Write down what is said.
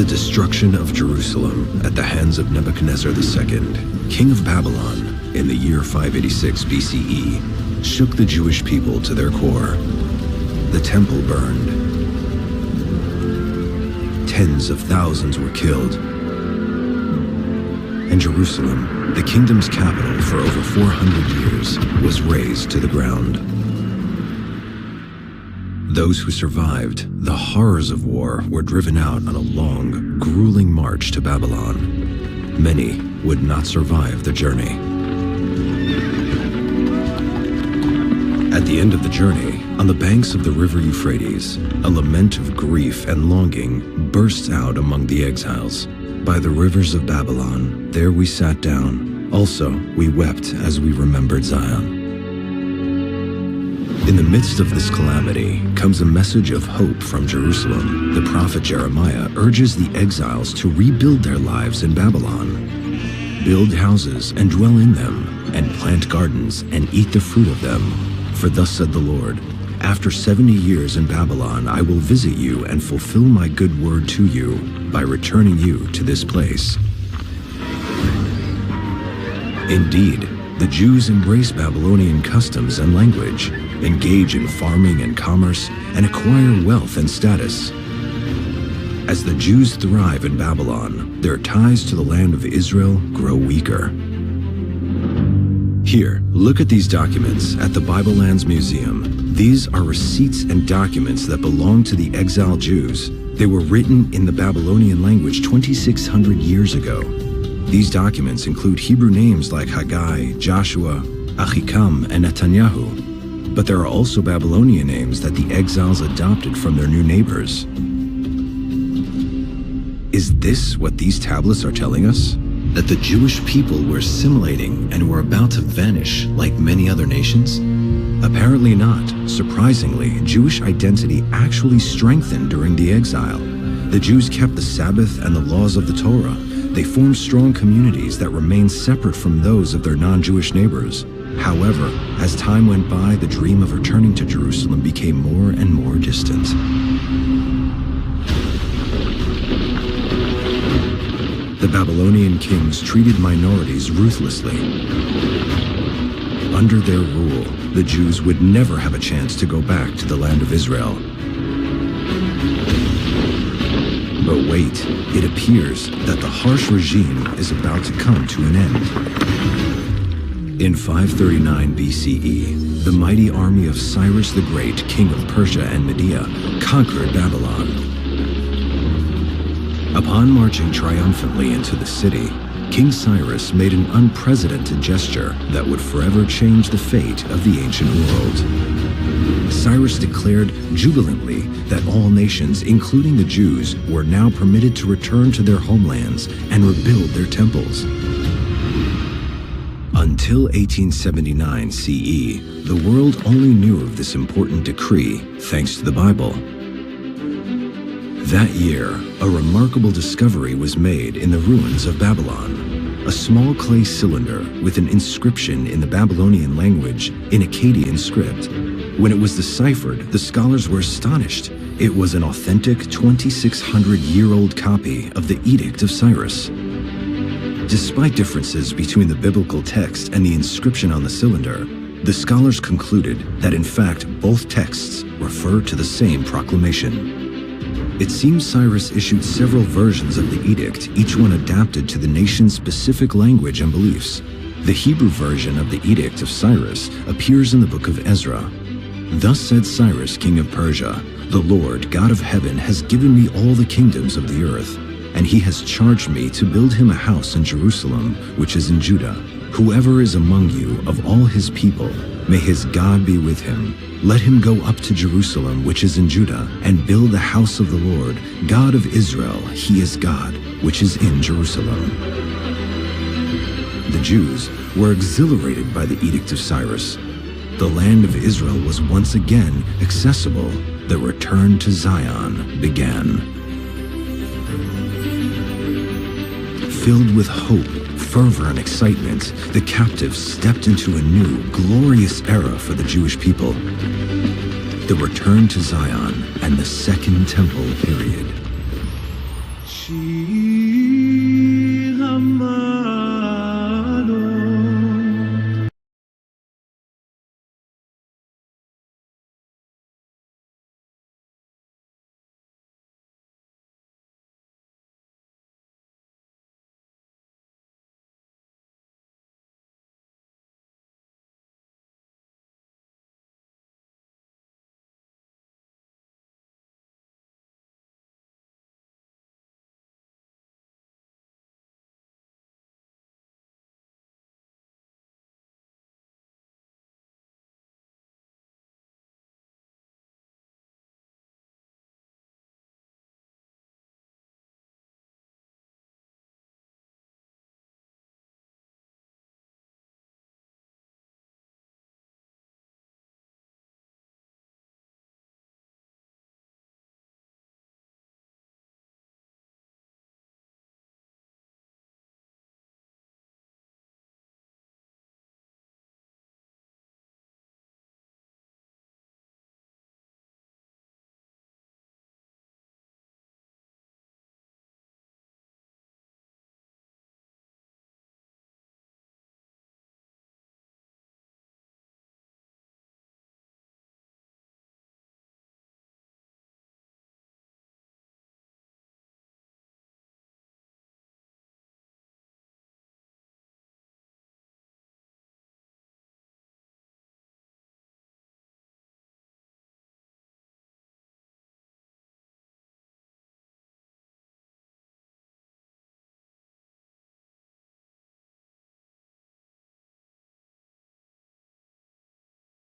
The destruction of Jerusalem at the hands of Nebuchadnezzar II, king of Babylon, in the year 586 BCE, shook the Jewish people to their core. The temple burned. Tens of thousands were killed. And Jerusalem, the kingdom's capital for over 400 years, was razed to the ground. Those who survived the horrors of war were driven out on a long, grueling march to Babylon. Many would not survive the journey. At the end of the journey, on the banks of the river Euphrates, a lament of grief and longing bursts out among the exiles. By the rivers of Babylon, there we sat down. Also, we wept as we remembered Zion. In the midst of this calamity comes a message of hope from Jerusalem. The prophet Jeremiah urges the exiles to rebuild their lives in Babylon. Build houses and dwell in them, and plant gardens and eat the fruit of them. For thus said the Lord, after 70 years in Babylon, I will visit you and fulfill my good word to you by returning you to this place. Indeed, the Jews embrace Babylonian customs and language, engage in farming and commerce, and acquire wealth and status. As the Jews thrive in Babylon, their ties to the land of Israel grow weaker. Here, look at these documents at the Bible Lands Museum. These are receipts and documents that belong to the exiled Jews. They were written in the Babylonian language 2,600 years ago. These documents include Hebrew names like Haggai, Joshua, Achikam, and Netanyahu. But there are also Babylonian names that the exiles adopted from their new neighbors. Is this what these tablets are telling us? That the Jewish people were assimilating and were about to vanish like many other nations? Apparently not. Surprisingly, Jewish identity actually strengthened during the exile. The Jews kept the Sabbath and the laws of the Torah. They formed strong communities that remained separate from those of their non-Jewish neighbors. However, as time went by, the dream of returning to Jerusalem became more and more distant. The Babylonian kings treated minorities ruthlessly. Under their rule, the Jews would never have a chance to go back to the land of Israel. But wait, it appears that the harsh regime is about to come to an end. In 539 BCE, the mighty army of Cyrus the Great, king of Persia and Media, conquered Babylon. Upon marching triumphantly into the city, King Cyrus made an unprecedented gesture that would forever change the fate of the ancient world. Cyrus declared jubilantly that all nations, including the Jews, were now permitted to return to their homelands and rebuild their temples. Until 1879 CE, the world only knew of this important decree thanks to the Bible. That year, a remarkable discovery was made in the ruins of Babylon. A small clay cylinder with an inscription in the Babylonian language in Akkadian script. When it was deciphered, the scholars were astonished. It was an authentic 2,600-year-old copy of the Edict of Cyrus. Despite differences between the biblical text and the inscription on the cylinder, the scholars concluded that in fact both texts refer to the same proclamation. It seems Cyrus issued several versions of the edict, each one adapted to the nation's specific language and beliefs. The Hebrew version of the Edict of Cyrus appears in the book of Ezra. Thus said Cyrus, king of Persia, "The Lord, God of heaven, has given me all the kingdoms of the earth, and he has charged me to build him a house in Jerusalem, which is in Judah. Whoever is among you of all his people, may his God be with him. Let him go up to Jerusalem, which is in Judah, and build the house of the Lord, God of Israel. He is God, which is in Jerusalem." The Jews were exhilarated by the Edict of Cyrus. The land of Israel was once again accessible. The return to Zion began. Filled with hope, fervor, and excitement, the captives stepped into a new, glorious era for the Jewish people. The return to Zion and the Second Temple period. she